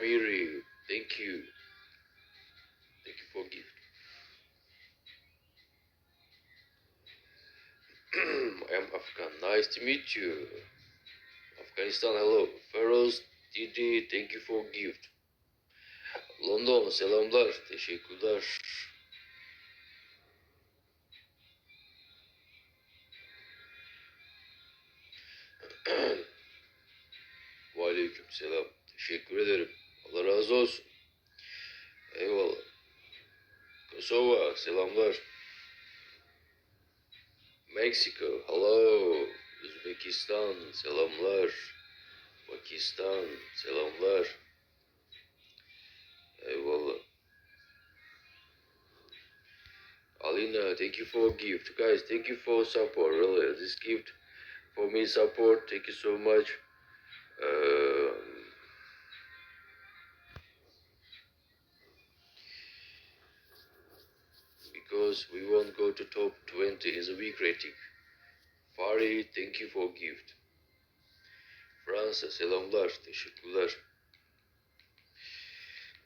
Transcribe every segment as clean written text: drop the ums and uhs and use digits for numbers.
Amiri, thank you. Thank you for gift. I am Afghan. Nice to meet you. Afghanistan, hello. Feroz, Didi, thank you for gift. London, selamlar. Teşekkürler. Aleyküm selam. Teşekkür ederim. Allah razı olsun. Eyvallah. Kosova, selamlar. Mexico, hello. Uzbekistan, selamlar. Pakistan, selamlar. Eyvallah. Alina, thank you for gift. Guys, thank you for support. Really, this gift for me support. Thank you so much. Because we won't go to top 20 in the week rating. Fari, thank you for gift. Fransa, selamlar, teşekkürler.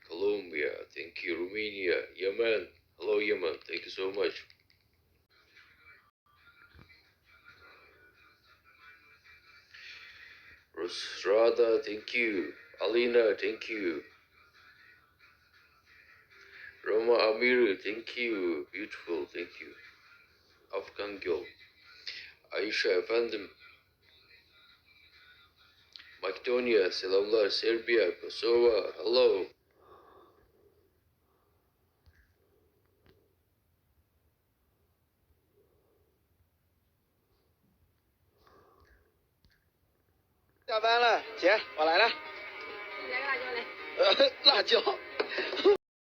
Colombia, thank you. Romania, Yemen, hello Yemen, thank you so much. Rosrada, thank you. Alina, thank you. Roma Amiru, thank you. Beautiful, thank you. Afghan girl. Aisha efendim. Macedonia, selamlar. Serbia, Kosovo, hello.